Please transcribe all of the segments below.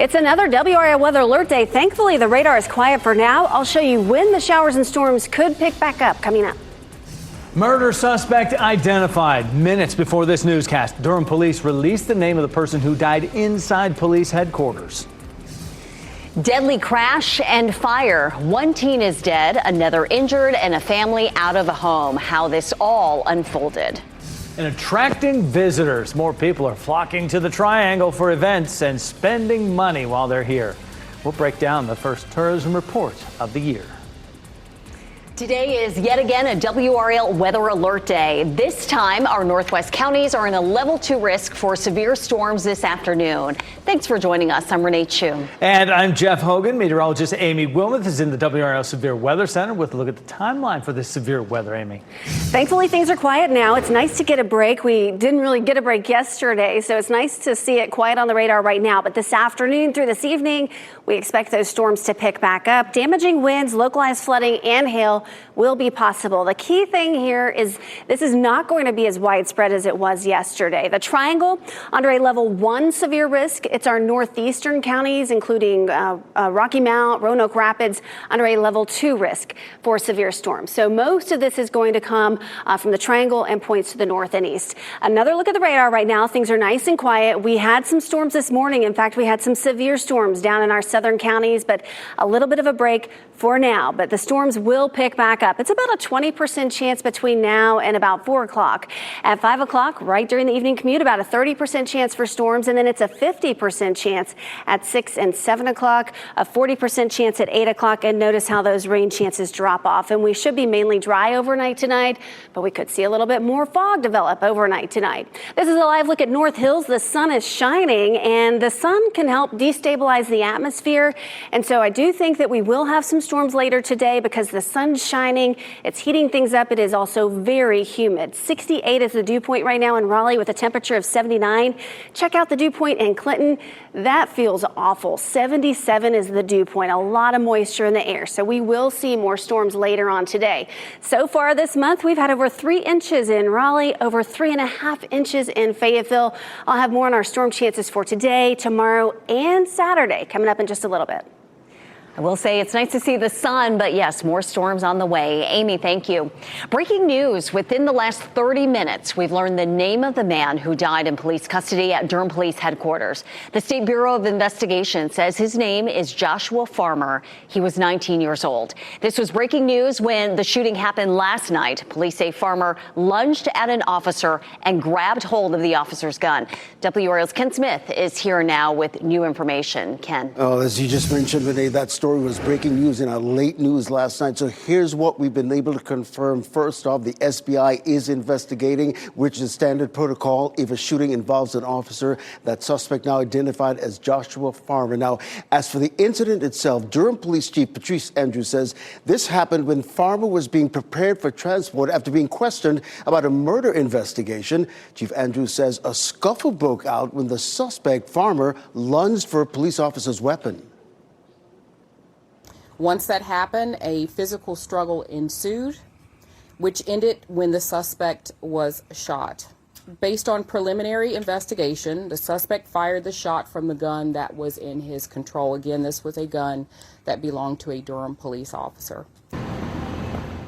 It's another WRAL weather alert day. Thankfully, the radar is quiet for now. I'll show you when the showers and storms could pick back up coming up. Murder suspect identified. Minutes before this newscast, Durham police released the name of the person who died inside police headquarters. Deadly crash and fire. One teen is dead, another injured, and a family out of a home. How this all unfolded. And attracting visitors. More people are flocking to the Triangle for events and spending money while they're here. We'll break down the first tourism report of the year. Today is yet again a WRAL weather alert day. This time, our northwest counties are in a level 2 risk for severe storms this afternoon. Thanks for joining us. I'm Renee Chu. And I'm Jeff Hogan. Meteorologist Amy Wilmoth is in the WRAL Severe Weather Center with a look at the timeline for this severe weather, Amy. Thankfully, things are quiet now. It's nice to get a break. We didn't really get a break yesterday, so it's nice to see it quiet on the radar right now. But this afternoon through this evening, we expect those storms to pick back up. Damaging winds, localized flooding, and hail will be possible. The key thing here is this is not going to be as widespread as it was yesterday. The Triangle under a level 1 severe risk. It's our northeastern counties, including Rocky Mount, Roanoke Rapids, under a level 2 risk for severe storms. So most of this is going to come from the Triangle and points to the north and east. Another look at the radar right now. Things are nice and quiet. We had some storms this morning. In fact, we had some severe storms down in our southern counties, but a little bit of a break for now. But the storms will pick back up. It's about a 20% chance between now and about 4 o'clock. At 5 o'clock, right during the evening commute, about a 30% chance for storms, and then it's a 50% chance at 6 and 7 o'clock, a 40% chance at 8 o'clock, and notice how those rain chances drop off. And we should be mainly dry overnight tonight, but we could see a little bit more fog develop overnight tonight. This is a live look at North Hills. The sun is shining, and the sun can help destabilize the atmosphere. And so I do think that we will have some storms later today because the sun's shining. It's heating things up. It is also very humid. 68 is the dew point right now in Raleigh with a temperature of 79. Check out the dew point in Clinton. That feels awful. 77 is the dew point. A lot of moisture in the air. So we will see more storms later on today. So far this month, we've had over 3 inches in Raleigh, over 3.5 inches in Fayetteville. I'll have more on our storm chances for today, tomorrow, and Saturday coming up in just a little bit. I will say it's nice to see the sun, but yes, more storms on the way. Amy, thank you. Breaking news. Within the last 30 minutes, we've learned the name of the man who died in police custody at Durham Police Headquarters. The State Bureau of Investigation says his name is Joshua Farmer. He was 19 years old. This was breaking news when the shooting happened last night. Police say Farmer lunged at an officer and grabbed hold of the officer's gun. WRAL's Ken Smith is here now with new information. Ken. Oh, as you just mentioned, Renee, that story was breaking news in our late news last night. So here's what we've been able to confirm. First off, the SBI is investigating, which is standard protocol if a shooting involves an officer. That suspect now identified as Joshua Farmer. Now, as for the incident itself, Durham Police Chief Patrice Andrews says this happened when Farmer was being prepared for transport after being questioned about a murder investigation. Chief Andrews says a scuffle broke out when the suspect, Farmer, lunged for a police officer's weapon. Once that happened, a physical struggle ensued, which ended when the suspect was shot. Based on preliminary investigation, the suspect fired the shot from the gun that was in his control. Again, this was a gun that belonged to a Durham police officer.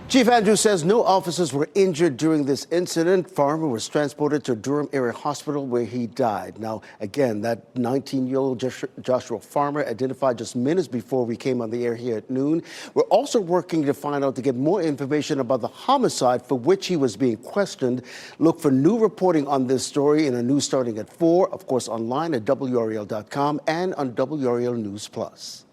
Chief Andrews says no officers were injured during this incident. Farmer was transported to Durham Area Hospital where he died. Now, again, that 19-year-old Joshua Farmer identified just minutes before we came on the air here at noon. We're also working to get more information about the homicide for which he was being questioned. Look for new reporting on this story in a news starting at 4, of course, online at WRAL.com and on WRAL News Plus.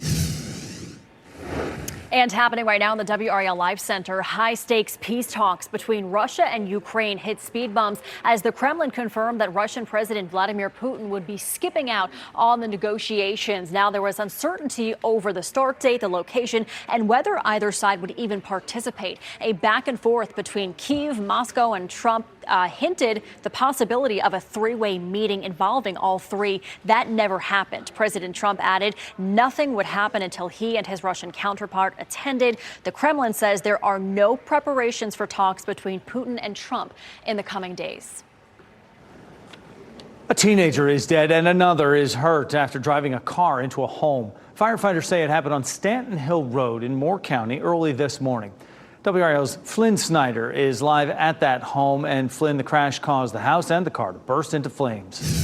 And happening right now in the WRAL Live Center, high-stakes peace talks between Russia and Ukraine hit speed bumps as the Kremlin confirmed that Russian President Vladimir Putin would be skipping out on the negotiations. Now, there was uncertainty over the start date, the location, and whether either side would even participate. A back and forth between Kyiv, Moscow, and Trump hinted the possibility of a 3-way meeting involving all three. That never happened. President Trump added nothing would happen until he and his Russian counterpart attended. The Kremlin says there are no preparations for talks between Putin and Trump in the coming days. A teenager is dead and another is hurt after driving a car into a home. Firefighters say it happened on Stanton Hill Road in Moore County early this morning. WRAL's Flynn Snyder is live at that home, and Flynn, the crash caused the house and the car to burst into flames.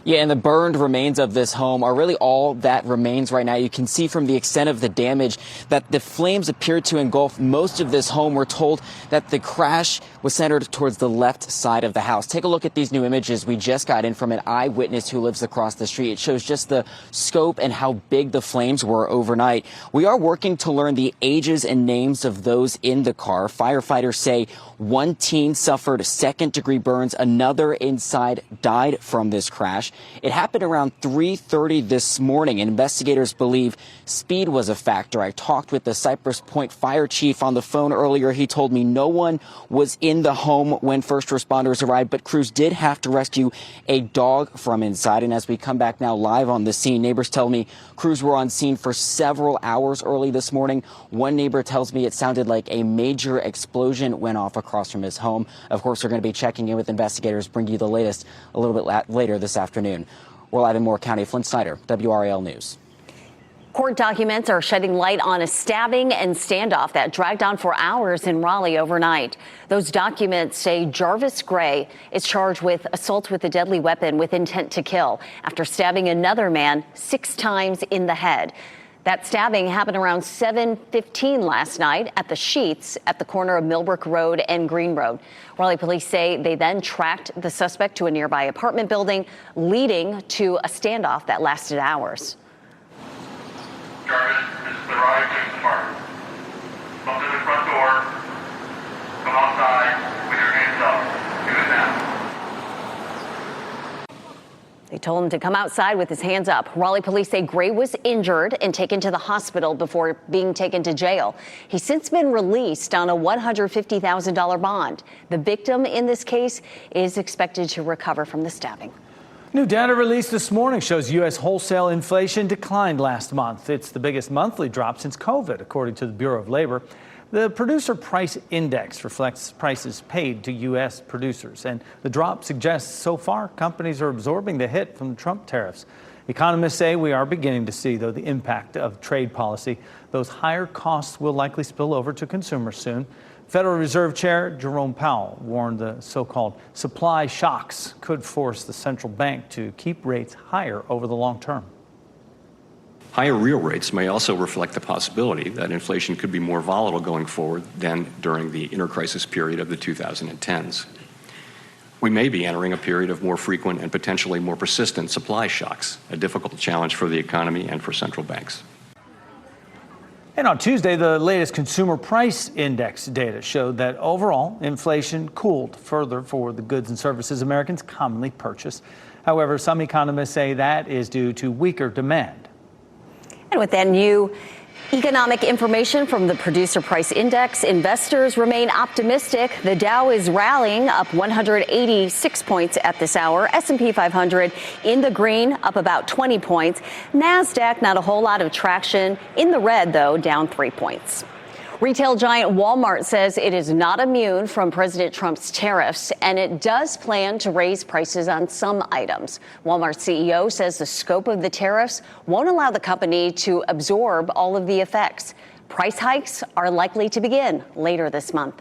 Yeah, and the burned remains of this home are really all that remains right now. You can see from the extent of the damage that the flames appeared to engulf most of this home. We're told that the crash was centered towards the left side of the house. Take a look at these new images we just got in from an eyewitness who lives across the street. It shows just the scope and how big the flames were overnight. We are working to learn the ages and names of those in the car. Firefighters say one teen suffered second-degree burns. Another inside died from this crash. It happened around 3:30 this morning, and investigators believe speed was a factor. I talked with the Cypress Point fire chief on the phone earlier. He told me no one was in the home when first responders arrived, but crews did have to rescue a dog from inside. And as we come back now live on the scene, neighbors tell me crews were on scene for several hours early this morning. One neighbor tells me it sounded like a major explosion went off across from his home. Of course, we're going to be checking in with investigators, bring you the latest a little bit later this afternoon. We're live in Moore County. Flynn Snyder, WRAL News. Court documents are shedding light on a stabbing and standoff that dragged on for hours in Raleigh overnight. Those documents say Jarvis Gray is charged with assault with a deadly weapon with intent to kill after stabbing another man 6 times in the head. That stabbing happened around 7:15 last night at the Sheets at the corner of Millbrook Road and Green Road. Raleigh police say they then tracked the suspect to a nearby apartment building, leading to a standoff that lasted hours. Jarvis, this is the Raleigh Police Department. Come to the front door. Come outside with your hands up. Do it now. They told him to come outside with his hands up. Raleigh police say Gray was injured and taken to the hospital before being taken to jail. He's since been released on a $150,000 bond. The victim in this case is expected to recover from the stabbing. New data released this morning shows U.S. wholesale inflation declined last month. It's the biggest monthly drop since COVID, according to the Bureau of Labor. The Producer Price Index reflects prices paid to U.S. producers, and the drop suggests so far companies are absorbing the hit from the Trump tariffs. Economists say we are beginning to see, though, the impact of trade policy. Those higher costs will likely spill over to consumers soon. Federal Reserve Chair Jerome Powell warned the so-called supply shocks could force the central bank to keep rates higher over the long term. Higher real rates may also reflect the possibility that inflation could be more volatile going forward than during the inter-crisis period of the 2010s. We may be entering a period of more frequent and potentially more persistent supply shocks, a difficult challenge for the economy and for central banks. And on Tuesday, the latest consumer price index data showed that overall inflation cooled further for the goods and services Americans commonly purchase. However, some economists say that is due to weaker demand. And with that new economic information from the Producer Price Index, investors remain optimistic. The Dow is rallying up 186 points at this hour. S&P 500 in the green, up about 20 points. NASDAQ, not a whole lot of traction. In the red, though, down 3 points. Retail giant Walmart says it is not immune from President Trump's tariffs, and it does plan to raise prices on some items. Walmart's CEO says the scope of the tariffs won't allow the company to absorb all of the effects. Price hikes are likely to begin later this month.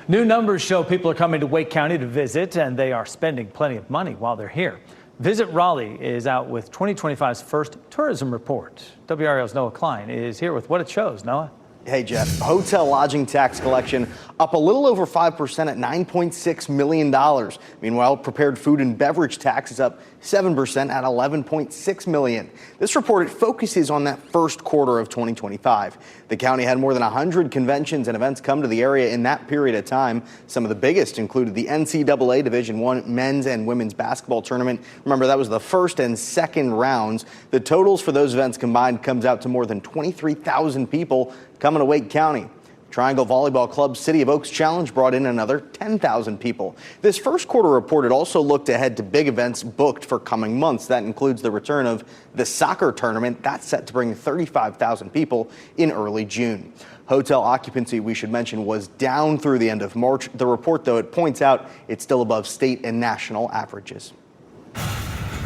New numbers show people are coming to Wake County to visit, and they are spending plenty of money while they're here. Visit Raleigh is out with 2025's first tourism report. WRAL's Noah Klein is here with what it shows. Noah? Hey, Jeff. Hotel lodging tax collection up a little over 5% at $9.6 million. Meanwhile, prepared food and beverage tax is up 7% at $11.6 million. This report focuses on that first quarter of 2025. The county had more than 100 conventions and events come to the area in that period of time. Some of the biggest included the NCAA Division I men's and women's basketball tournament. Remember, that was the first and second rounds. The totals for those events combined comes out to more than 23,000 people coming to Wake County. Triangle Volleyball Club's City of Oaks Challenge brought in another 10,000 people. This first quarter report, it also looked ahead to big events booked for coming months. That includes the return of the soccer tournament. That's set to bring 35,000 people in early June. Hotel occupancy, we should mention, was down through the end of March. The report, though, it points out it's still above state and national averages.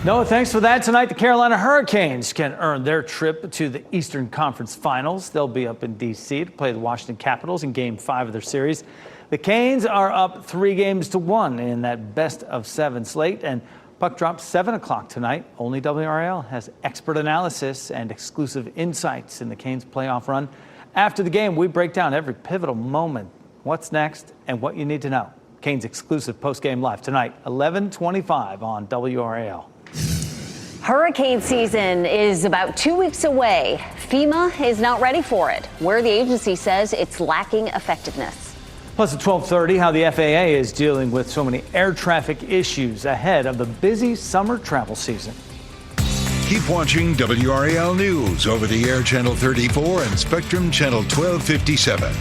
Noah, thanks for that. Tonight, the Carolina Hurricanes can earn their trip to the Eastern Conference Finals. They'll be up in D.C. to play the Washington Capitals in Game 5 of their series. The Canes are up 3-1 in that best-of-7 slate, and puck drops 7 o'clock tonight. Only WRAL has expert analysis and exclusive insights in the Canes' playoff run. After the game, we break down every pivotal moment, what's next, and what you need to know. Canes exclusive post-game live tonight, 11:25 on WRAL. Hurricane season is about 2 weeks away. FEMA is not ready for it, where the agency says it's lacking effectiveness. Plus at 12:30, how the FAA is dealing with so many air traffic issues ahead of the busy summer travel season. Keep watching WRAL News over the air Channel 34 and Spectrum Channel 1257.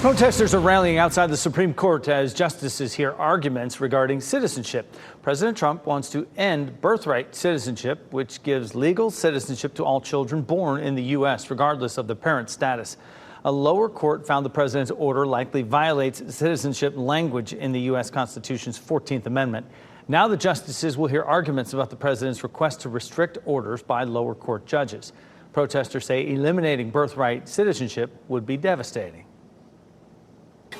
Protesters are rallying outside the Supreme Court as justices hear arguments regarding citizenship. President Trump wants to end birthright citizenship, which gives legal citizenship to all children born in the U.S., regardless of their parents' status. A lower court found the president's order likely violates citizenship language in the U.S. Constitution's 14th Amendment. Now the justices will hear arguments about the president's request to restrict orders by lower court judges. Protesters say eliminating birthright citizenship would be devastating.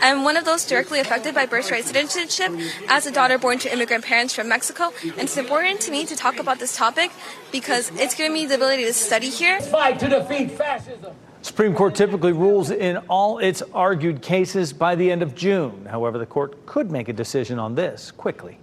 I'm one of those directly affected by birthright citizenship as a daughter born to immigrant parents from Mexico, and it's important to me to talk about this topic because it's giving me the ability to study here. Fight to defeat fascism. Supreme Court typically rules in all its argued cases by the end of June. However, the court could make a decision on this quickly.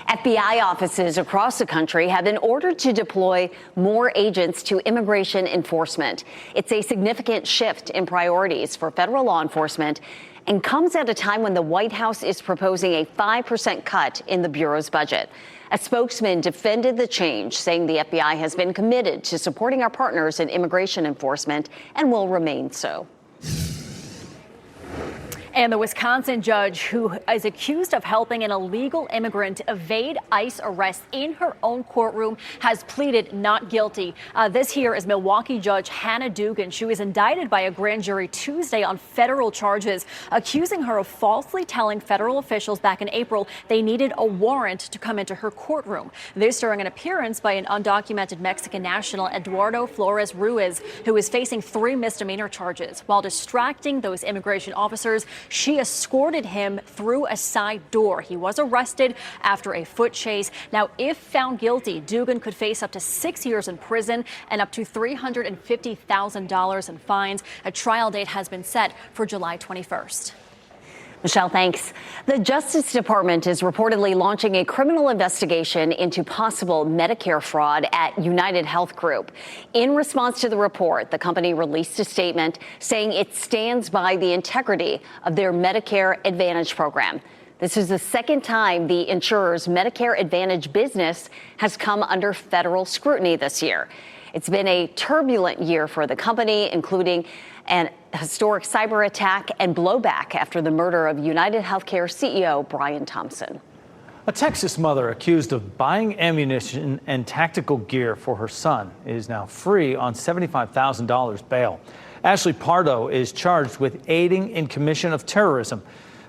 FBI offices across the country have been ordered to deploy more agents to immigration enforcement. It's a significant shift in priorities for federal law enforcement and comes at a time when the White House is proposing a 5% cut in the Bureau's budget. A spokesman defended the change, saying the FBI has been committed to supporting our partners in immigration enforcement and will remain so. And the Wisconsin judge who is accused of helping an illegal immigrant evade ICE arrest in her own courtroom has pleaded not guilty. This here is Milwaukee Judge Hannah Dugan. She was indicted by a grand jury Tuesday on federal charges, accusing her of falsely telling federal officials back in April they needed a warrant to come into her courtroom. This during an appearance by an undocumented Mexican national, Eduardo Flores Ruiz, who is facing 3 misdemeanor charges. While distracting those immigration officers, she escorted him through a side door. He was arrested after a foot chase. Now, if found guilty, Dugan could face up to 6 years in prison and up to $350,000 in fines. A trial date has been set for July 21st. Michelle, thanks. The Justice Department is reportedly launching a criminal investigation into possible Medicare fraud at United Health Group. In response to the report, the company released a statement saying it stands by the integrity of their Medicare Advantage program. This is the second time the insurer's Medicare Advantage business has come under federal scrutiny this year. It's been a turbulent year for the company, including an historic cyber attack and blowback after the murder of United Healthcare CEO Brian Thompson. A Texas mother accused of buying ammunition and tactical gear for her son is now free on $75,000 bail. Ashley Pardo is charged with aiding in commission of terrorism.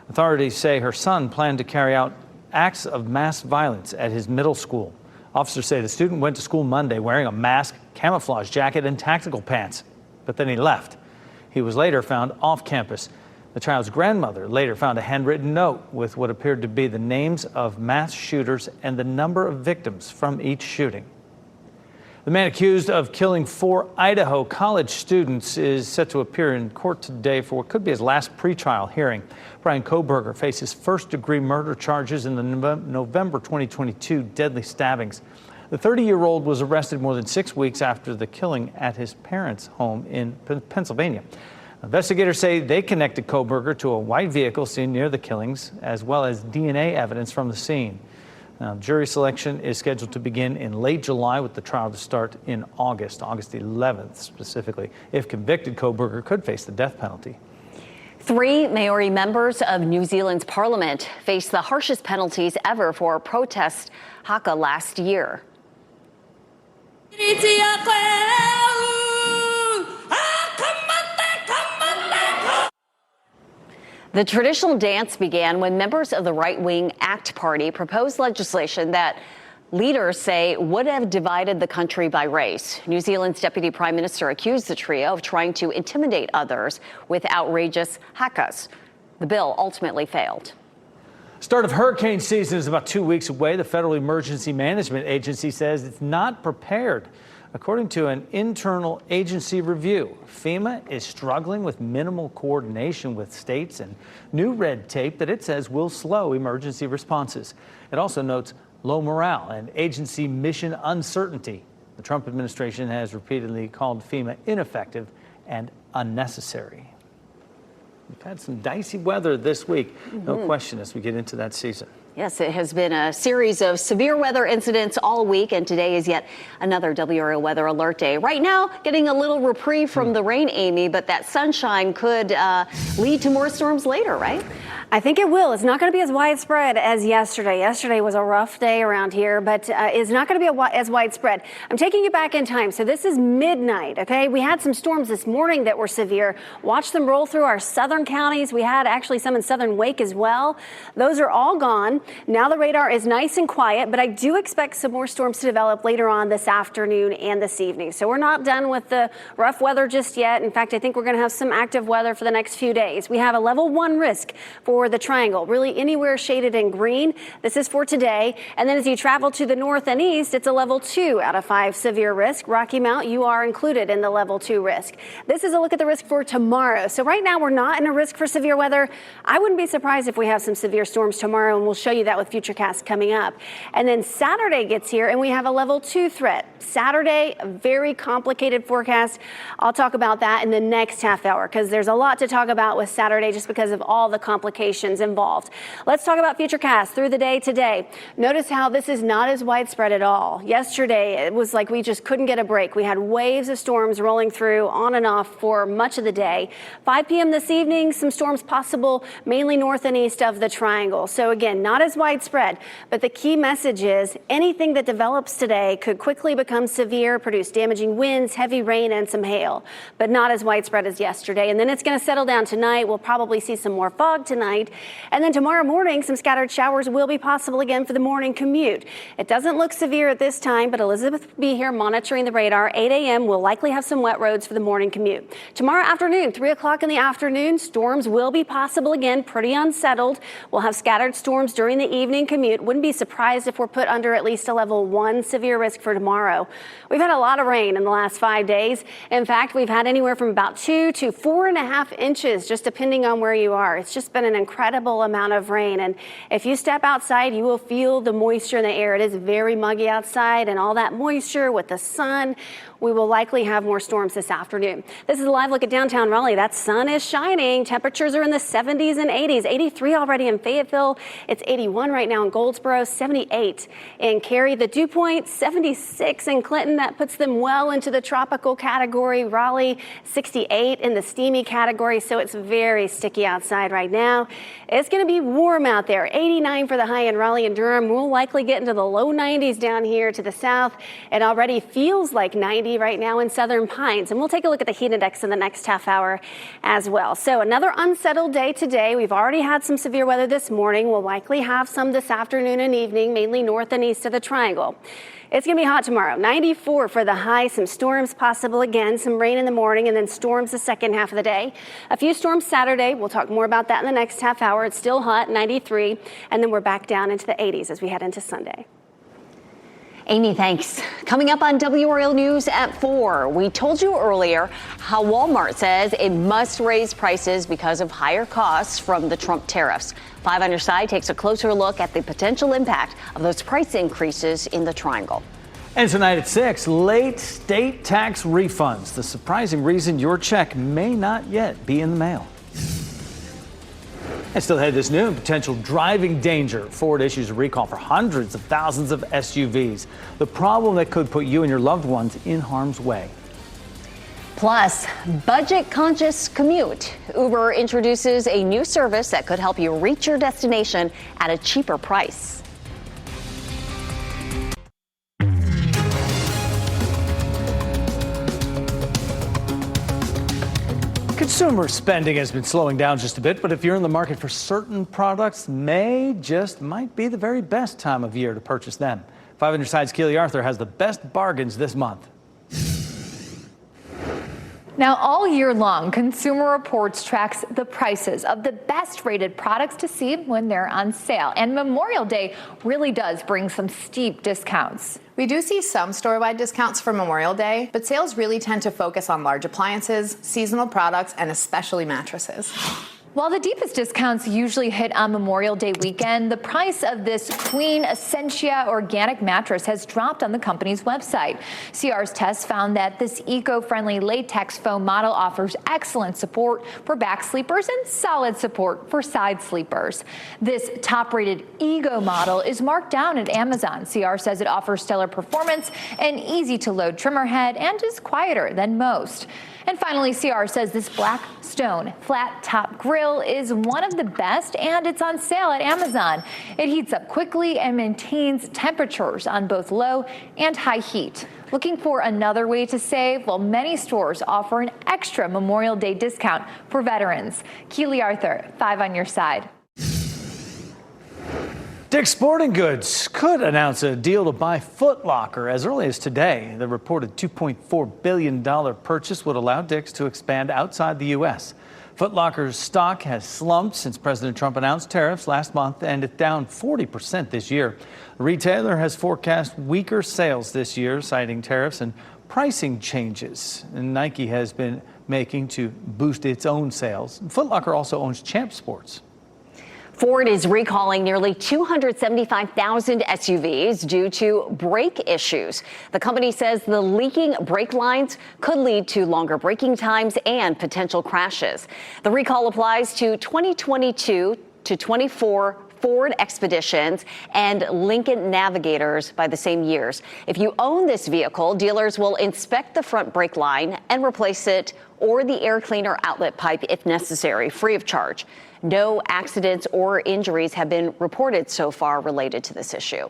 Authorities say her son planned to carry out acts of mass violence at his middle school. Officers say the student went to school Monday wearing a mask, camouflage jacket, and tactical pants, but then he left. He was later found off campus. The child's grandmother later found a handwritten note with what appeared to be the names of mass shooters and the number of victims from each shooting. The man accused of killing 4 Idaho college students is set to appear in court today for what could be his last pretrial hearing. Brian Kohberger faces first-degree murder charges in the November 2022 deadly stabbings. The 30-year-old was arrested more than 6 weeks after the killing at his parents' home in Pennsylvania. Investigators say they connected Kohberger to a white vehicle seen near the killings, as well as DNA evidence from the scene. Now, jury selection is scheduled to begin in late July, with the trial to start in August 11th specifically. If convicted, Coburger could face the death penalty. 3 Maori members of New Zealand's parliament faced the harshest penalties ever for protest haka last year. The traditional dance began when members of the right-wing ACT Party proposed legislation that leaders say would have divided the country by race. New Zealand's deputy prime minister accused the trio of trying to intimidate others with outrageous hakas. The bill ultimately failed. Start of hurricane season is about 2 weeks away. The Federal Emergency Management Agency says it's not prepared. According to an internal agency review, FEMA is struggling with minimal coordination with states and new red tape that it says will slow emergency responses. It also notes low morale and agency mission uncertainty. The Trump administration has repeatedly called FEMA ineffective and unnecessary. We've had some dicey weather this week, no question, as we get into that season. Yes, it has been a series of severe weather incidents all week, and today is yet another WRAL weather alert day. Right now, getting a little reprieve from the rain, Amy, but that sunshine could lead to more storms later, right? I think it will. It's not going to be as widespread as yesterday. Yesterday was a rough day around here, but it's not going to be as widespread. I'm taking you back in time. So this is midnight, okay? We had some storms this morning that were severe. Watch them roll through our southern counties. We had actually some in southern Wake as well. Those are all gone. Now the radar is nice and quiet, but I do expect some more storms to develop later on this afternoon and this evening. So we're not done with the rough weather just yet. In fact, I think we're going to have some active weather for the next few days. We have a level 1 risk for the triangle, really anywhere shaded in green. This is for today. And then as you travel to the north and east, it's a level 2 out of 5 severe risk. Rocky Mount, you are included in the level 2 risk. This is a look at the risk for tomorrow. So right now we're not in a risk for severe weather. I wouldn't be surprised if we have some severe storms tomorrow, and we'll show you that with Futurecast coming up. And then Saturday gets here and we have a level 2 threat. Saturday, a very complicated forecast. I'll talk about that in the next half hour because there's a lot to talk about with Saturday just because of all the complications involved. Let's talk about Futurecast through the day today. Notice how this is not as widespread at all. Yesterday, it was like we just couldn't get a break. We had waves of storms rolling through on and off for much of the day. 5 p.m. this evening, some storms possible mainly north and east of the triangle. So again, not as widespread, but the key message is anything that develops today could quickly become severe, produce damaging winds, heavy rain, and some hail, but not as widespread as yesterday. And then it's going to settle down tonight. We'll probably see some more fog tonight. And then tomorrow morning, some scattered showers will be possible again for the morning commute. It doesn't look severe at this time, but Elizabeth will be here monitoring the radar. 8 a.m. We'll likely have some wet roads for the morning commute. Tomorrow afternoon, 3 o'clock in the afternoon, storms will be possible again, pretty unsettled. We'll have scattered storms during the evening commute. Wouldn't be surprised if we're put under at least a level 1 severe risk for tomorrow. We've had a lot of rain in the last 5 days. In fact, we've had anywhere from about 2 to 4.5 inches, just depending on where you are. It's just been an incredible amount of rain. And if you step outside, you will feel the moisture in the air. It is very muggy outside, and all that moisture with the sun. We will likely have more storms this afternoon. This is a live look at downtown Raleigh. That sun is shining. Temperatures are in the 70s and 80s. 83 already in Fayetteville. It's 81 right now in Goldsboro, 78 in Cary. The dew point, 76 in Clinton. That puts them well into the tropical category. Raleigh, 68 in the steamy category. So it's very sticky outside right now. It's going to be warm out there. 89 for the high in Raleigh and Durham. We'll likely get into the low 90s down here to the south. It already feels like 90 right now in Southern Pines. And we'll take a look at the heat index in the next half hour as well. So another unsettled day today. We've already had some severe weather this morning. We'll likely have some this afternoon and evening, mainly north and east of the triangle. It's going to be hot tomorrow. 94 for the high. Some storms possible again. Some rain in the morning and then storms the second half of the day. A few storms Saturday. We'll talk more about that in the next half hour. It's still hot, 93. And then we're back down into the 80s as we head into Sunday. Amy, thanks. Coming up on WRAL News at 4, we told you earlier how Walmart says it must raise prices because of higher costs from the Trump tariffs. 5 on your side takes a closer look at the potential impact of those price increases in the triangle. And tonight at 6, late state tax refunds. The surprising reason your check may not yet be in the mail. And still ahead this noon, potential driving danger. Ford issues a recall for hundreds of thousands of SUVs. The problem that could put you and your loved ones in harm's way. Plus, budget-conscious commute. Uber introduces a new service that could help you reach your destination at a cheaper price. Consumer spending has been slowing down just a bit, but if you're in the market for certain products, May just might be the very best time of year to purchase them. 5 on your side's Keely Arthur has the best bargains this month. Now, all year long, Consumer Reports tracks the prices of the best rated products to see when they're on sale. And Memorial Day really does bring some steep discounts. We do see some store-wide discounts for Memorial Day, but sales really tend to focus on large appliances, seasonal products, and especially mattresses. While the deepest discounts usually hit on Memorial Day weekend, the price of this Queen Essentia organic mattress has dropped on the company's website. CR's tests found that this eco-friendly latex foam model offers excellent support for back sleepers and solid support for side sleepers. This top-rated Ego model is marked down at Amazon. CR says it offers stellar performance, an easy-to-load trimmer head, and is quieter than most. And finally, CR says this Blackstone flat top grill is one of the best, and it's on sale at Amazon. It heats up quickly and maintains temperatures on both low and high heat. Looking for another way to save? Well, many stores offer an extra Memorial Day discount for veterans. Keely Arthur, 5 on your side. Dick's Sporting Goods could announce a deal to buy Foot Locker as early as today. The reported $2.4 billion purchase would allow Dick's to expand outside the U.S. Foot Locker's stock has slumped since President Trump announced tariffs last month, and it's down 40% this year. The retailer has forecast weaker sales this year, citing tariffs and pricing changes Nike has been making to boost its own sales. Foot Locker also owns Champ Sports. Ford is recalling nearly 275,000 SUVs due to brake issues. The company says the leaking brake lines could lead to longer braking times and potential crashes. The recall applies to 2022 to 24 Ford Expeditions and Lincoln Navigators by the same years. If you own this vehicle, dealers will inspect the front brake line and replace it or the air cleaner outlet pipe if necessary, free of charge. No accidents or injuries have been reported so far related to this issue.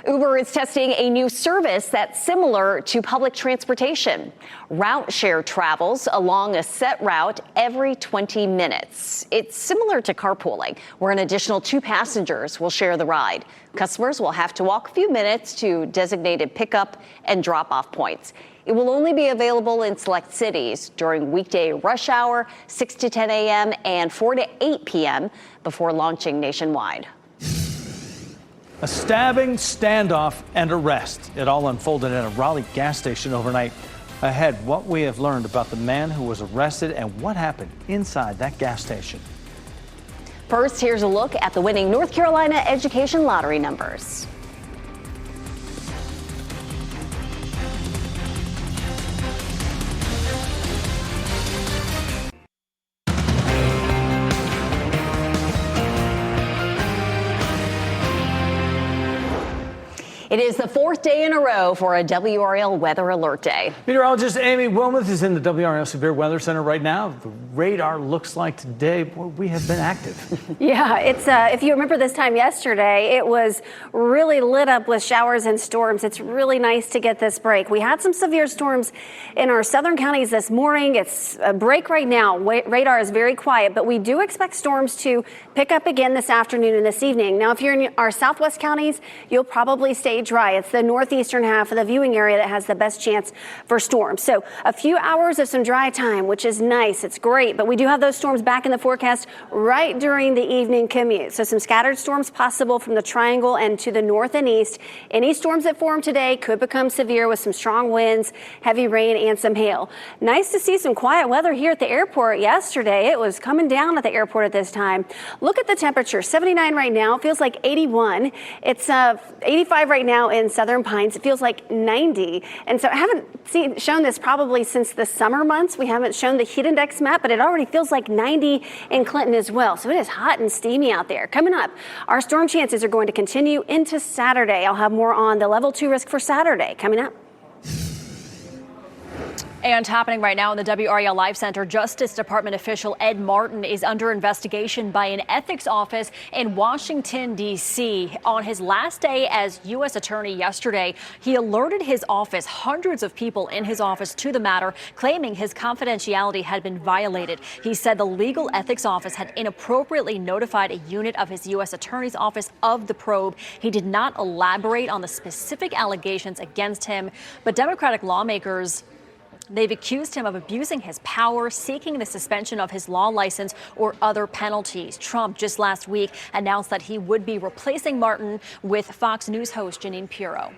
Uber is testing a new service that's similar to public transportation. Route share travels along a set route every 20 minutes. It's similar to carpooling, where an additional 2 passengers will share the ride. Customers will have to walk a few minutes to designated pickup and drop-off points. It will only be available in select cities during weekday rush hour, 6 to 10 a.m. and 4 to 8 p.m. before launching nationwide. A stabbing, standoff, and arrest. It all unfolded at a Raleigh gas station overnight. Ahead, what we have learned about the man who was arrested and what happened inside that gas station. First, here's a look at the winning North Carolina Education Lottery numbers. It is the 4th day in a row for a WRAL Weather Alert Day. Meteorologist Amy Wilmoth is in the WRAL Severe Weather Center right now. The radar looks like today, boy, we have been active. Yeah, it's if you remember this time yesterday, it was really lit up with showers and storms. It's really nice to get this break. We had some severe storms in our southern counties this morning. It's a break right now. Radar is very quiet, but we do expect storms to pick up again this afternoon and this evening. Now, if you're in our southwest counties, you'll probably stay dry. It's the northeastern half of the viewing area that has the best chance for storms. So a few hours of some dry time, which is nice. It's great. But we do have those storms back in the forecast right during the evening commute. So some scattered storms possible from the triangle and to the north and east. Any storms that form today could become severe with some strong winds, heavy rain, and some hail. Nice to see some quiet weather here at the airport yesterday. It was coming down at the airport at this time. Look at the temperature. 79 right now. Feels like 81. It's 85 right now. now in Southern Pines. It feels like 90. And so I haven't shown this probably since the summer months. We haven't shown the heat index map, but it already feels like 90 in Clinton as well. So it is hot and steamy out there. Coming up, our storm chances are going to continue into Saturday. I'll have more on the level 2 risk for Saturday coming up. And happening right now in the WRAL Live Center, Justice Department official Ed Martin is under investigation by an ethics office in Washington, D.C. On his last day as U.S. attorney yesterday, he alerted his office, hundreds of people in his office, to the matter, claiming his confidentiality had been violated. He said the legal ethics office had inappropriately notified a unit of his U.S. attorney's office of the probe. He did not elaborate on the specific allegations against him, but Democratic lawmakers, they've accused him of abusing his power, seeking the suspension of his law license or other penalties. Trump just last week announced that he would be replacing Martin with Fox News host Jeanine Pirro.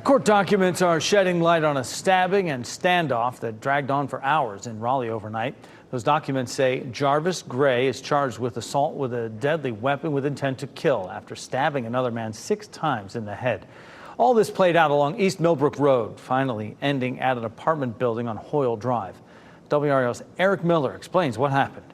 Court documents are shedding light on a stabbing and standoff that dragged on for hours in Raleigh overnight. Those documents say Jarvis Gray is charged with assault with a deadly weapon with intent to kill after stabbing another man 6 times in the head. All this played out along East Millbrook Road, finally ending at an apartment building on Hoyle Drive. WRAL's Eric Miller explains what happened.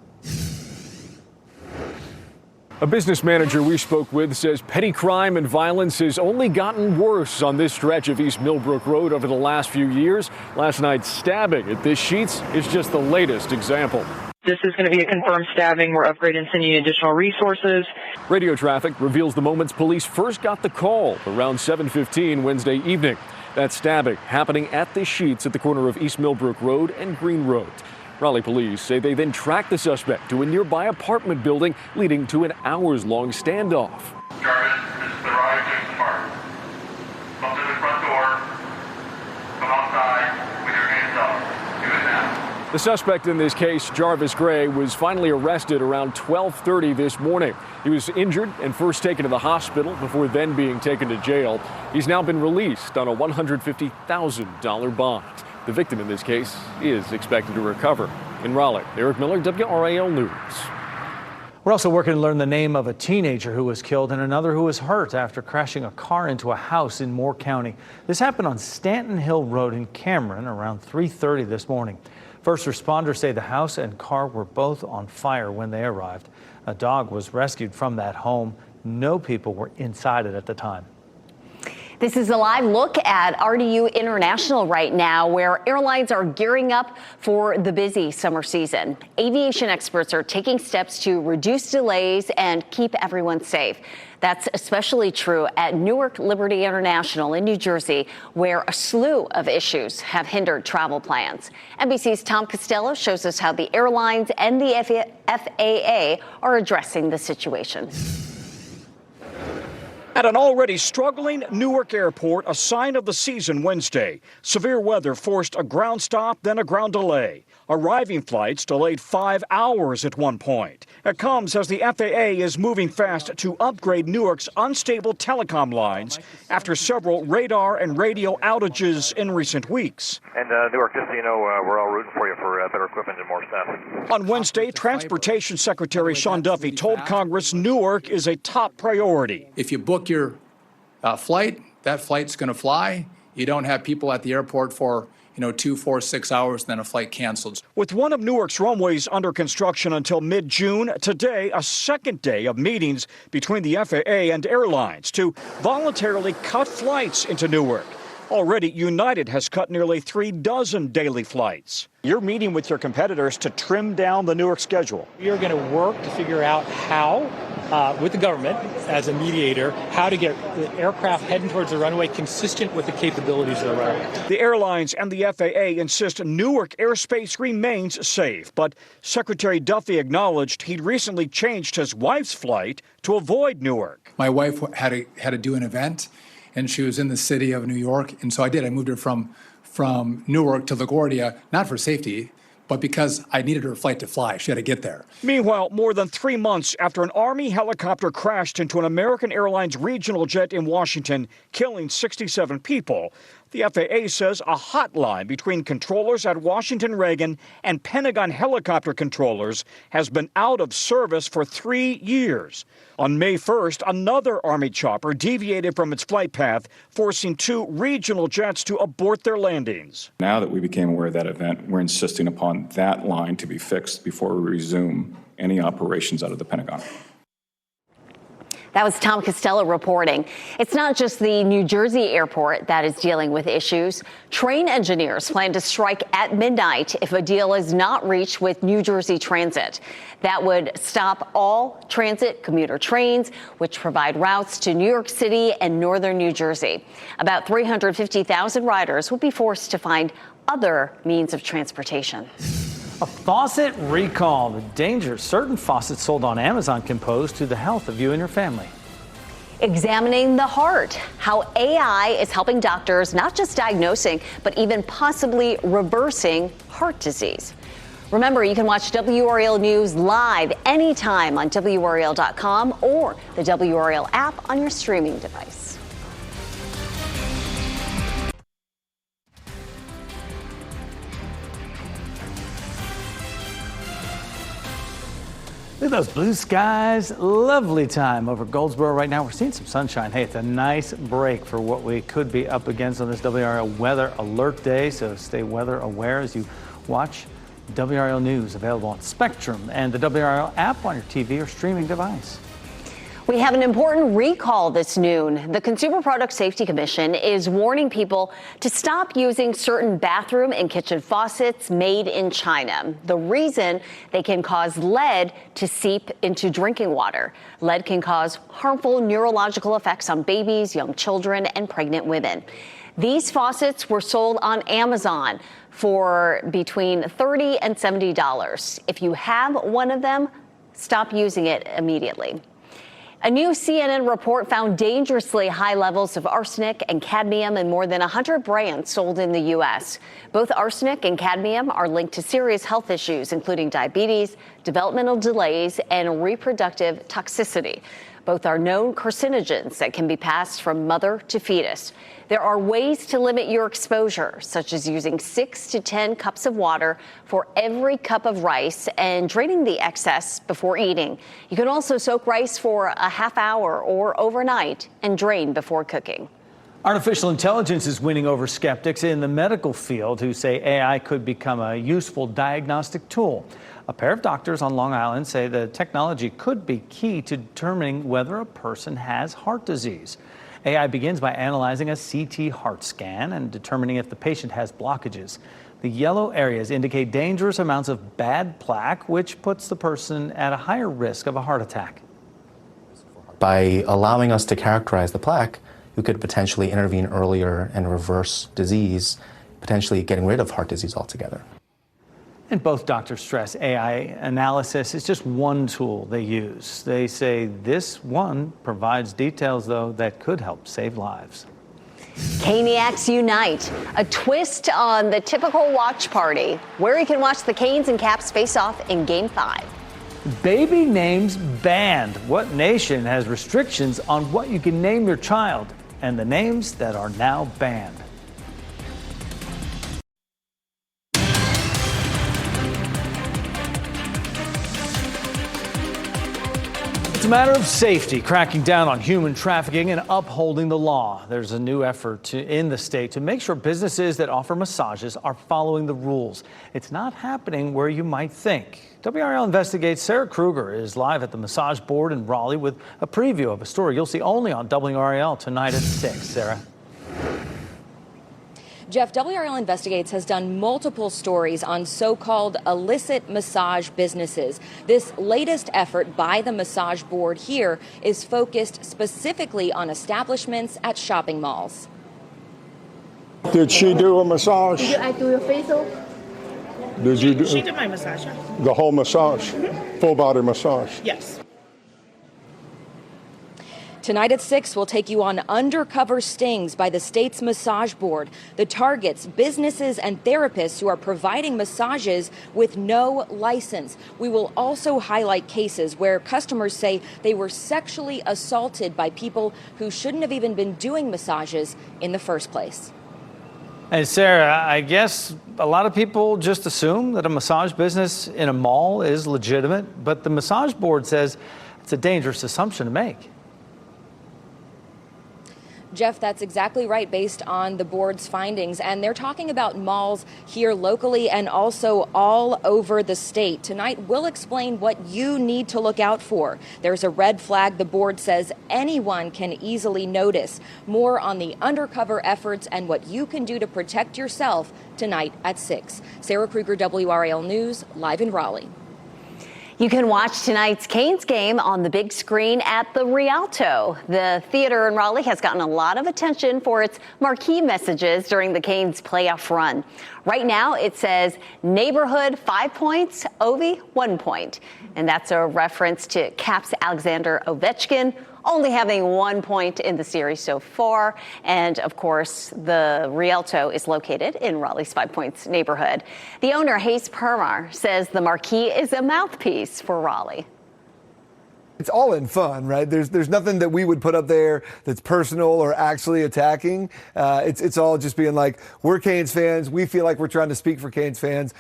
A business manager we spoke with says petty crime and violence has only gotten worse on this stretch of East Millbrook Road over the last few years. Last night's stabbing at this Sheets is just the latest example. This is going to be a confirmed stabbing. We're upgrading and sending additional resources. Radio traffic reveals the moments police first got the call around 7:15 Wednesday evening. That stabbing happening at the Sheets at the corner of East Millbrook Road and Green Road. Raleigh police say they then tracked the suspect to a nearby apartment building, leading to an hours-long standoff. Jarvis, this is the ride to the park. Come to the front door. Come outside with your hands up. Do it now. The suspect in this case, Jarvis Gray, was finally arrested around 12:30 this morning. He was injured and first taken to the hospital before then being taken to jail. He's now been released on a $150,000 bond. The victim in this case is expected to recover. In Raleigh, Eric Miller, WRAL News. We're also working to learn the name of a teenager who was killed and another who was hurt after crashing a car into a house in Moore County. This happened on Stanton Hill Road in Cameron around 3:30 this morning. First responders say the house and car were both on fire when they arrived. A dog was rescued from that home. No people were inside it at the time. This is a live look at RDU International right now, where airlines are gearing up for the busy summer season. Aviation experts are taking steps to reduce delays and keep everyone safe. That's especially true at Newark Liberty International in New Jersey, where a slew of issues have hindered travel plans. NBC's Tom Costello shows us how the airlines and the FAA are addressing the situation. At an already struggling Newark Airport, a sign of the season Wednesday. Severe weather forced a ground stop, then a ground delay. Arriving flights delayed 5 hours at one point. It comes as the FAA is moving fast to upgrade Newark's unstable telecom lines after several radar and radio outages in recent weeks. And Newark, just so you know, we're all rooting for you for better equipment and more staff. On Wednesday, Transportation Secretary Sean Duffy told Congress Newark is a top priority. If you book your flight, that flight's going to fly. You don't have people at the airport for 2, 4, 6 hours, then a flight canceled. With one of Newark's runways under construction until mid-June, today a second day of meetings between the FAA and airlines to voluntarily cut flights into Newark. Already, United has cut nearly 36 daily flights. You're meeting with your competitors to trim down the Newark schedule. We are going to work to figure out how, with the government as a mediator, how to get the aircraft heading towards the runway consistent with the capabilities of the runway. The airlines and the FAA insist Newark airspace remains safe, but Secretary Duffy acknowledged he'd recently changed his wife's flight to avoid Newark. My wife had to do an event, and she was in the city of New York, and so I did. I moved her from Newark to LaGuardia, not for safety, but because I needed her flight to fly. She had to get there. Meanwhile, more than 3 months after an Army helicopter crashed into an American Airlines regional jet in Washington, killing 67 people, The FAA says a hotline between controllers at Washington Reagan and Pentagon helicopter controllers has been out of service for 3 years. On May 1st, another Army chopper deviated from its flight path, forcing 2 regional jets to abort their landings. Now that we became aware of that event, we're insisting upon that line to be fixed before we resume any operations out of the Pentagon. That was Tom Costello reporting. It's not just the New Jersey airport that is dealing with issues. Train engineers plan to strike at midnight if a deal is not reached with New Jersey Transit. That would stop all transit commuter trains, which provide routes to New York City and northern New Jersey. About 350,000 riders would be forced to find other means of transportation. A faucet recall. The danger certain faucets sold on Amazon can pose to the health of you and your family. Examining the heart, how AI is helping doctors not just diagnosing, but even possibly reversing heart disease. Remember, you can watch WRAL News live anytime on WRAL.com or the WRAL app on your streaming device. Look at those blue skies. Lovely time over Goldsboro right now. We're seeing some sunshine. Hey, it's a nice break for what we could be up against on this WRAL Weather Alert Day. So stay weather aware as you watch WRAL News, available on Spectrum and the WRAL app on your TV or streaming device. We have an important recall this noon. The Consumer Product Safety Commission is warning people to stop using certain bathroom and kitchen faucets made in China. The reason, they can cause lead to seep into drinking water. Lead can cause harmful neurological effects on babies, young children, and pregnant women. These faucets were sold on Amazon for between $30 and $70. If you have one of them, stop using it immediately. A new CNN report found dangerously high levels of arsenic and cadmium in more than 100 brands sold in the U.S. Both arsenic and cadmium are linked to serious health issues, including diabetes, developmental delays, and reproductive toxicity. Both are known carcinogens that can be passed from mother to fetus. There are ways to limit your exposure, such as using 6 to 10 cups of water for every cup of rice and draining the excess before eating. You can also soak rice for a half hour or overnight and drain before cooking. Artificial intelligence is winning over skeptics in the medical field who say AI could become a useful diagnostic tool. A pair of doctors on Long Island say the technology could be key to determining whether a person has heart disease. AI begins by analyzing a CT heart scan and determining if the patient has blockages. The yellow areas indicate dangerous amounts of bad plaque, which puts the person at a higher risk of a heart attack. By allowing us to characterize the plaque, we could potentially intervene earlier and reverse disease, potentially getting rid of heart disease altogether. And both doctors stress AI analysis is just one tool they use. They say this one provides details, though, that could help save lives. Caniacs Unite, a twist on the typical watch party, where you can watch the Canes and Caps face off in Game 5. Baby names banned. What nation has restrictions on what you can name your child? And the names that are now banned. It's a matter of safety, cracking down on human trafficking and upholding the law. There's a new effort in the state to make sure businesses that offer massages are following the rules. It's not happening where you might think. WRAL Investigates Sarah Kruger is live at the Massage Board in Raleigh with a preview of a story you'll see only on WRAL tonight at 6. Sarah. Jeff, WRAL Investigates has done multiple stories on so-called illicit massage businesses. This latest effort by the Massage Board here is focused specifically on establishments at shopping malls. Did she do a massage? Did I do your facial? Did you do She did my massage. the whole massage? Full body massage? Yes. Tonight at 6, we'll take you on undercover stings by the state's Massage Board. The targets, businesses and therapists who are providing massages with no license. We will also highlight cases where customers say they were sexually assaulted by people who shouldn't have even been doing massages in the first place. And Sarah, I guess a lot of people just assume that a massage business in a mall is legitimate, but the massage board says it's a dangerous assumption to make. Jeff, that's exactly right, based on the board's findings. And they're talking about malls here locally and also all over the state. Tonight, we'll explain what you need to look out for. There's a red flag the board says anyone can easily notice. More on the undercover efforts and what you can do to protect yourself tonight at 6. Sarah Kruger, WRAL News, live in Raleigh. You can watch tonight's Canes game on the big screen at the Rialto. The theater in Raleigh has gotten a lot of attention for its marquee messages during the Canes playoff run. Right now, it says neighborhood 5 points, Ovi 1 point. And that's a reference to Caps Alexander Ovechkin only having 1 point in the series so far. And of course, the Rialto is located in Raleigh's 5 Points neighborhood. The owner, Hayes Permar, says the marquee is a mouthpiece for Raleigh. It's all in fun, right? There's nothing that we would put up there that's personal or actually attacking. It's all just being like, we're Canes fans. We feel like we're trying to speak for Canes fans.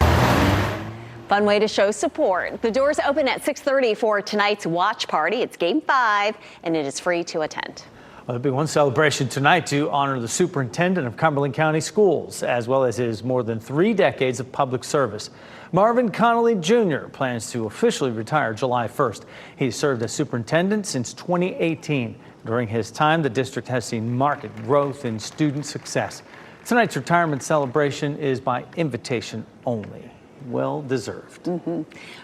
Fun way to show support. The doors open at 6:30 for tonight's watch party. It's Game 5, and it is free to attend. Well, there'll be one celebration tonight to honor the superintendent of Cumberland County Schools, as well as his more than 3 decades of public service. Marvin Connolly Jr. plans to officially retire July 1st. He's served as superintendent since 2018. During his time, the district has seen marked growth in student success. Tonight's retirement celebration is by invitation only. Well deserved.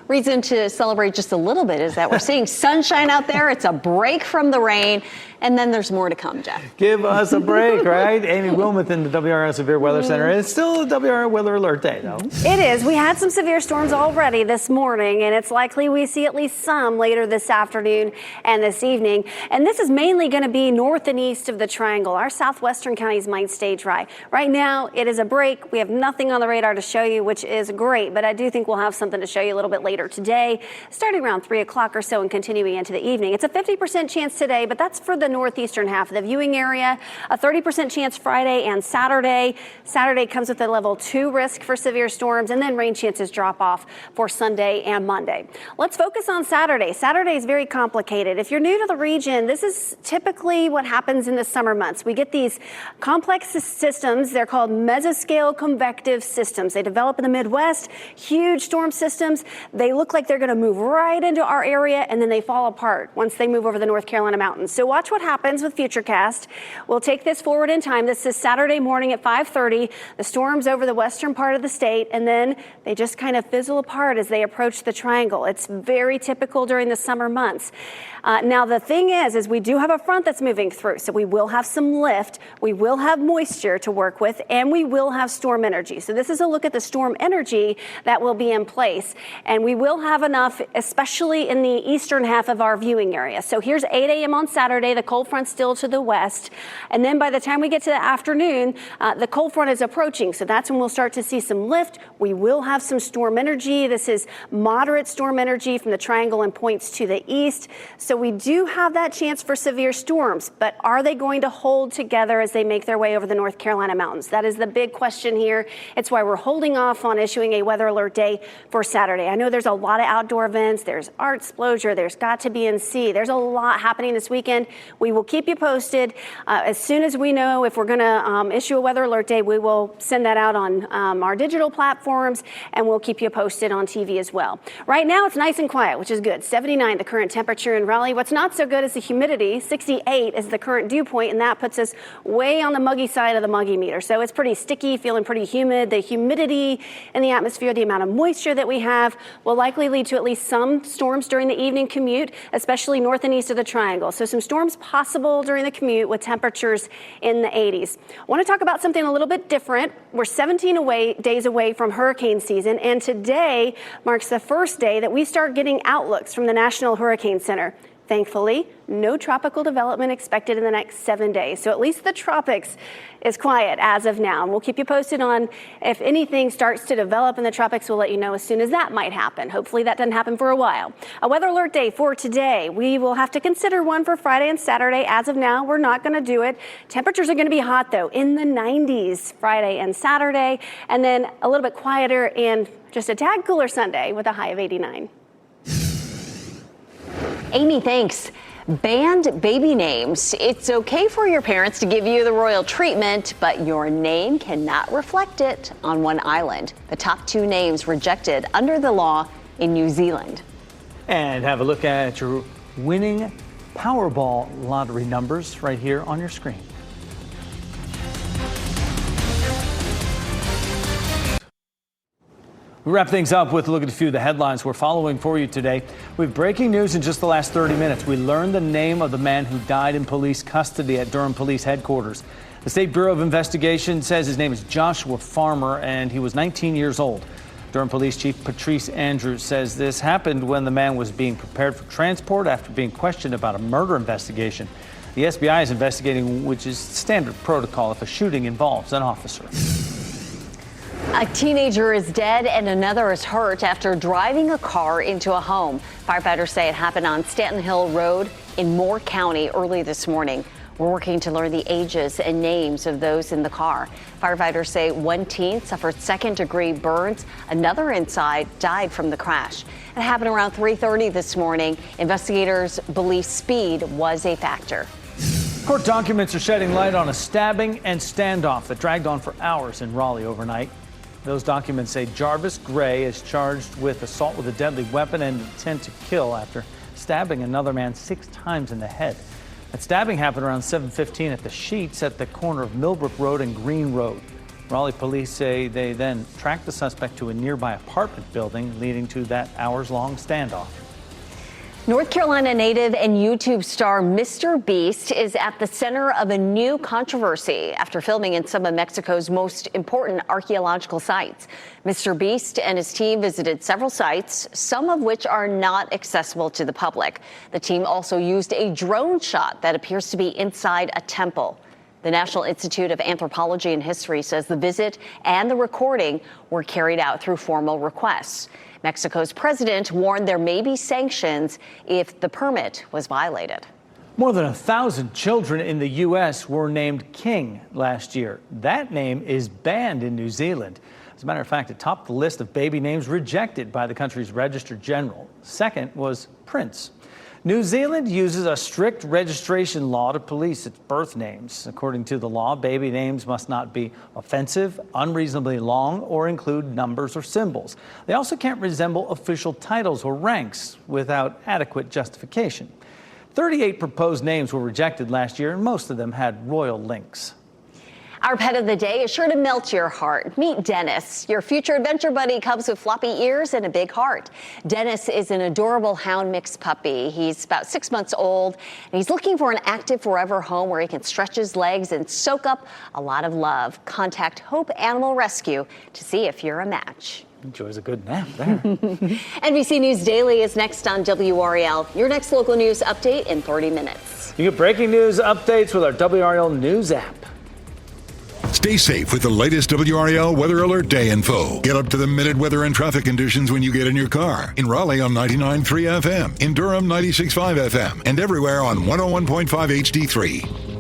Reason to celebrate just a little bit is that we're seeing sunshine out there. It's a break from the rain, and then there's more to come, Jeff. Give us a break, right? Amy Wilmoth in the WRAL Severe Weather Center. It's still a WRAL Weather Alert Day, though. It is. We had some severe storms already this morning, and it's likely we see at least some later this afternoon and this evening. And this is mainly going to be north and east of the triangle. Our southwestern counties might stay dry. Right now, it is a break. We have nothing on the radar to show you, which is great, but I do think we'll have something to show you a little bit later today, starting around 3 o'clock or so and continuing into the evening. It's a 50% chance today, but that's for the northeastern half of the viewing area. A 30% chance Friday and Saturday. Saturday comes with a level 2 risk for severe storms, and then rain chances drop off for Sunday and Monday. Let's focus on Saturday. Saturday is very complicated. If you're new to the region, this is typically what happens in the summer months. We get these complex systems. They're called mesoscale convective systems. They develop in the Midwest, huge storm systems. They look like they're going to move right into our area, and then they fall apart once they move over the North Carolina mountains. So watch what happens with Futurecast. We'll take this forward in time. This is Saturday morning at 5:30. The storm's over the western part of the state, and then they just kind of fizzle apart as they approach the triangle. It's very typical during the summer months. Now, the thing is we do have a front that's moving through, so we will have some lift. We will have moisture to work with, and we will have storm energy. So this is a look at the storm energy that will be in place. And we will have enough, especially in the eastern half of our viewing area. So here's 8 a.m. on Saturday, the cold front still to the west. And then by the time we get to the afternoon, the cold front is approaching. So that's when we'll start to see some lift. We will have some storm energy. This is moderate storm energy from the triangle and points to the east. So we do have that chance for severe storms, but are they going to hold together as they make their way over the North Carolina mountains? That is the big question here. It's why we're holding off on issuing a weather alert day for Saturday. I know there's a lot of outdoor events. There's Art Explosion. There's Got to Be in Sea. There's a lot happening this weekend. We will keep you posted. As soon as we know if we're going to issue a weather alert day, we will send that out on our digital platforms, and we'll keep you posted on TV as well. Right now, it's nice and quiet, which is good. 79, the current temperature in Raleigh. What's not so good is the humidity. 68 is the current dew point, and that puts us way on the muggy side of the muggy meter. So it's pretty sticky, feeling pretty humid. The humidity in the atmosphere, the amount of moisture that we have, will likely lead to at least some storms during the evening commute, especially north and east of the triangle. So some storms possible during the commute with temperatures in the 80s. I want to talk about something a little bit different. We're 17 days away from hurricane season, and today marks the first day that we start getting outlooks from the National Hurricane Center. Thankfully, no tropical development expected in the next 7 days. So at least the tropics is quiet as of now. And we'll keep you posted on if anything starts to develop in the tropics. We'll let you know as soon as that might happen. Hopefully that doesn't happen for a while. A weather alert day for today. We will have to consider one for Friday and Saturday. As of now, we're not going to do it. Temperatures are going to be hot, though, in the 90s Friday and Saturday. And then a little bit quieter and just a tad cooler Sunday with a high of 89. Amy, thanks. Banned baby names. It's okay for your parents to give you the royal treatment, but your name cannot reflect it on one island. The top 2 names rejected under the law in New Zealand. And have a look at your winning Powerball lottery numbers right here on your screen. We wrap things up with a look at a few of the headlines we're following for you today. We have breaking news in just the last 30 minutes. We learned the name of the man who died in police custody at Durham Police Headquarters. The State Bureau of Investigation says his name is Joshua Farmer, and he was 19 years old. Durham Police Chief Patrice Andrews says this happened when the man was being prepared for transport after being questioned about a murder investigation. The SBI is investigating, which is standard protocol if a shooting involves an officer. A teenager is dead and another is hurt after driving a car into a home. Firefighters say it happened on Stanton Hill Road in Moore County early this morning. We're working to learn the ages and names of those in the car. Firefighters say one teen suffered second-degree burns. Another inside died from the crash. It happened around 3:30 this morning. Investigators believe speed was a factor. Court documents are shedding light on a stabbing and standoff that dragged on for hours in Raleigh overnight. Those documents say Jarvis Gray is charged with assault with a deadly weapon and intent to kill after stabbing another man 6 times in the head. That stabbing happened around 7:15 at the Sheets at the corner of Millbrook Road and Green Road. Raleigh police say they then tracked the suspect to a nearby apartment building, leading to that hours-long standoff. North Carolina native and YouTube star Mr. Beast is at the center of a new controversy after filming in some of Mexico's most important archaeological sites. Mr. Beast and his team visited several sites, some of which are not accessible to the public. The team also used a drone shot that appears to be inside a temple. The National Institute of Anthropology and History says the visit and the recording were carried out through formal requests. Mexico's president warned there may be sanctions if the permit was violated. More than 1,000 children in the U.S. were named king last year. That name is banned in New Zealand. As a matter of fact, it topped the list of baby names rejected by the country's Registrar General. Second was Prince. New Zealand uses a strict registration law to police its birth names. According to the law, baby names must not be offensive, unreasonably long, or include numbers or symbols. They also can't resemble official titles or ranks without adequate justification. 38 proposed names were rejected last year, and most of them had royal links. Our pet of the day is sure to melt your heart. Meet Dennis. Your future adventure buddy comes with floppy ears and a big heart. Dennis is an adorable hound mix puppy. He's about 6 months old, and he's looking for an active forever home where he can stretch his legs and soak up a lot of love. Contact Hope Animal Rescue to see if you're a match. Enjoys a good nap there. NBC News Daily is next on WRAL. Your next local news update in 30 minutes. You get breaking news updates with our WRAL News app. Stay safe with the latest WRAL Weather Alert Day info. Get up to the minute weather and traffic conditions when you get in your car. In Raleigh on 99.3 FM, in Durham 96.5 FM, and everywhere on 101.5 HD3.